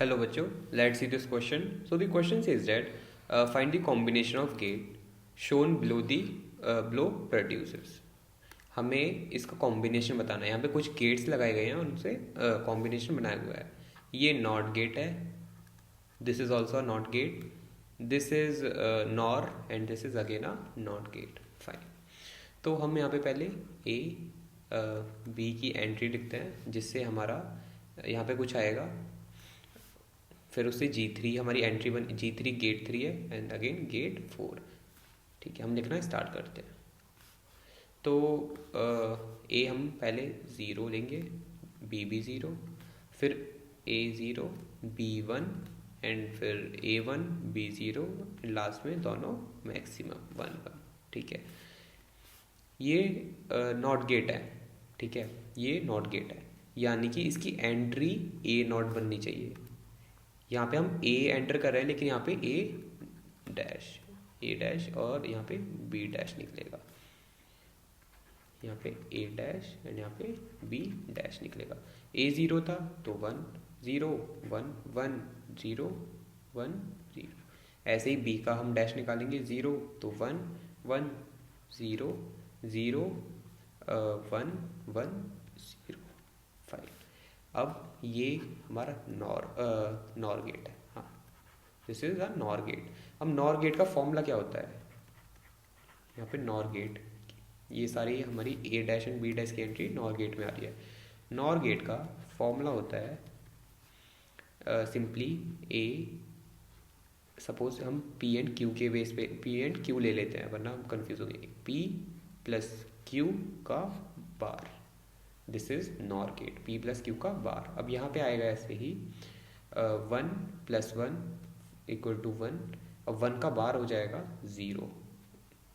Hello बच्चों, let's see this question. So the question says that find the combination of gate shown below the below produces. हमें इसका combination बताना है। यहाँ पे कुछ गेट्स लगाए गए हैं, उनसे कॉम्बिनेशन बनाया हुआ है। ये नॉट गेट है, this is also not gate, this is nor and this is again a not gate. Fine. तो हम यहाँ पे पहले ए बी की एंट्री लिखते हैं, जिससे हमारा यहाँ पे कुछ आएगा, फिर उससे G3 हमारी एंट्री बन, G3 गेट 3 है एंड अगेन गेट 4। ठीक है, हम लिखना स्टार्ट करते हैं। तो ए हम पहले 0 लेंगे, बी भी 0, फिर A0 B1 एंड फिर A1 B0, लास्ट में दोनों मैक्सिमम 1 1। ठीक है, ये नॉट गेट है। ठीक है, ये नॉट गेट है, यानी कि इसकी एंट्री A नॉट बननी चाहिए। यहाँ पे हम ए एंटर कर रहे हैं, लेकिन यहाँ पे ए डैश और यहाँ पे बी डैश निकलेगा। यहाँ पे ए डैश एंड यहाँ पे बी डैश निकलेगा। A0 था तो 1 0 1 1 0 1 0। ऐसे ही बी का हम डैश निकालेंगे, 0 तो 1 1 0 0 1 1 0। फाइन। अब ये हमारा नॉर गेट है। हाँ, this is a nor gate. अब नॉर गेट का फॉर्मूला क्या होता है? यहाँ पे नॉर गेट, ये सारी हमारी ए डैश एंड बी डैश की एंट्री नॉर गेट में आ रही है। नॉर गेट का फॉर्मूला होता है सिंपली ए, सपोज हम पी एंड क्यू के बेस पे पी एंड क्यू ले लेते हैं, वरना हम कंफ्यूज हो गए। पी प्लस क्यू का bar, this is NOR gate, P plus Q का बार। अब यहाँ पे आएगा ऐसे ही 1 प्लस 1 इक्वल टू 1। अब 1 का बार हो जाएगा 0,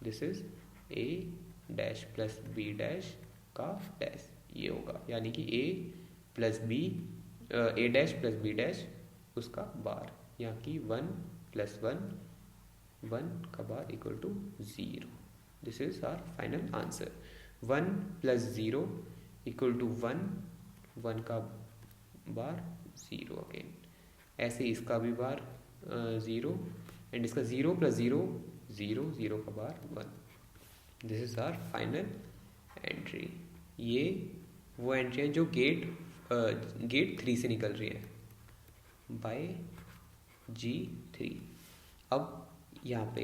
this is A dash plus B dash का डैश, ये होगा। यानी कि A plus B, A dash plus B dash उसका बार, यहाँ की 1 प्लस 1 1 का bar equal to 0। This is our final answer. 1 plus 0 equal to 1 1 का बार 0 अगेन। ऐसे इसका भी बार 0 एंड इसका 0 प्लस 0 0 0 का bar 1। This is our final entry. ये वो एंट्री है जो गेट 3 से निकल रही है बाय G3। अब यहाँ पे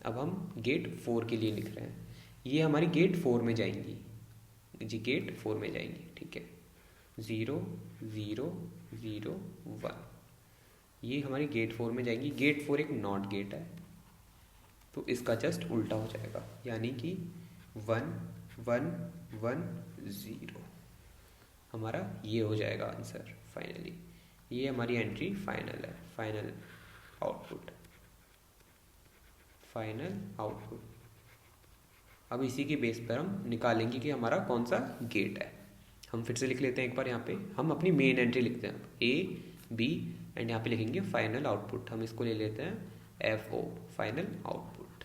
अब हम गेट 4 के लिए लिख रहे हैं, ये हमारी गेट 4 में जाएंगी जी, गेट 4 में जाएंगी। ठीक है, 0 0 0 1, ये हमारी गेट 4 में जाएंगी। गेट 4 एक नॉट गेट है, तो इसका जस्ट उल्टा हो जाएगा, यानी कि 1 1 1 0 हमारा ये हो जाएगा आंसर फाइनली। ये हमारी एंट्री फाइनल है, फाइनल आउटपुट, फाइनल आउटपुट। अब इसी के बेस पर हम निकालेंगे कि हमारा कौन सा गेट है। हम फिर से लिख लेते हैं एक बार। यहाँ पे हम अपनी मेन एंट्री लिखते हैं, ए बी एंड यहाँ पे लिखेंगे फाइनल आउटपुट। हम इसको ले लेते हैं FO, फाइनल आउटपुट।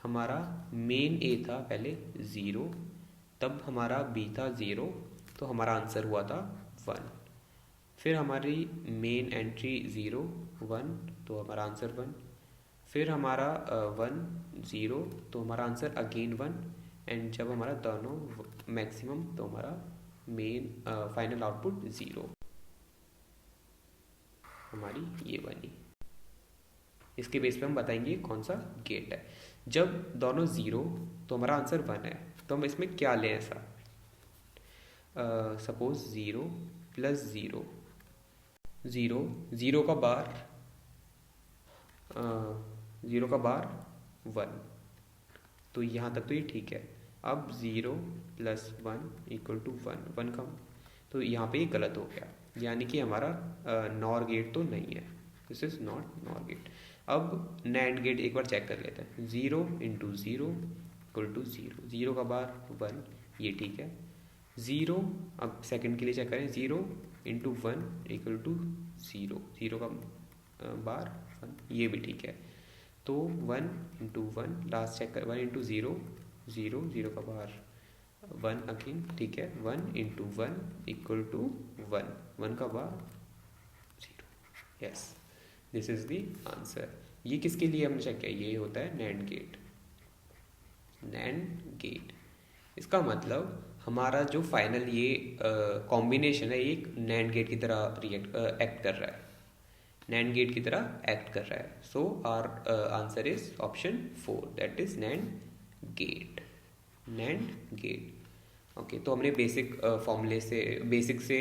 हमारा मेन ए था पहले 0, तब हमारा बी था 0, तो हमारा आंसर हुआ था 1। फिर हमारी मेन एंट्री 0 1, तो हमारा आंसर 1। फिर हमारा 1 0, तो हमारा आंसर अगेन 1। एंड जब हमारा दोनों मैक्सिमम, तो हमारा मेन फाइनल आउटपुट 0 हमारी ये बनी। इसके बेस पे हम बताएंगे कौन सा गेट है। जब दोनों 0, तो हमारा आंसर 1 है, तो हम इसमें क्या लें ऐसा? सपोज 0 प्लस 0 0 0 का बार 0 का बार 1, तो यहाँ तक तो ये ठीक है। अब 0 प्लस 1 इक्वल टू 1 1 का, तो यहाँ पे ये गलत हो गया, यानी कि हमारा नॉर गेट तो नहीं है, this is not nor gate. अब नैंड गेट एक बार चेक कर लेते हैं। 0 इंटू 0 इक्वल टू 0, 0 का बार 1, ये ठीक है। 0, अब सेकंड के लिए चेक करें, 0 इंटू 1 इक्वल टू 0, 0 का बार 1, ये भी ठीक है। तो 1 इंटू 1 लास्ट चेक कर, 1 इंटू 0 0 0 का बार 1 अगेन, ठीक है। 1 इंटू 1 इक्वल टू 1, 1 का बार 0। Yes, this is the answer. ये किसके लिए हमने चेक किया, ये होता है नैंड गेट। नैंड गेट, इसका मतलब हमारा जो फाइनल ये कॉम्बिनेशन है, ये एक नैंड गेट की तरह एक्ट कर रहा है, नैंड गेट की तरह एक्ट कर रहा है। So our answer is option 4, that is NAND gate. NAND gate. Okay, तो हमने बेसिक फॉर्मूले से, बेसिक से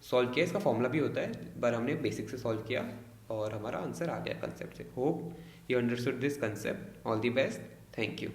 सॉल्व किया, इसका फॉर्मूला भी होता है पर हमने बेसिक से सॉल्व किया और हमारा आंसर आ गया कंसेप्ट से। Hope you understood this concept. All the best, thank you.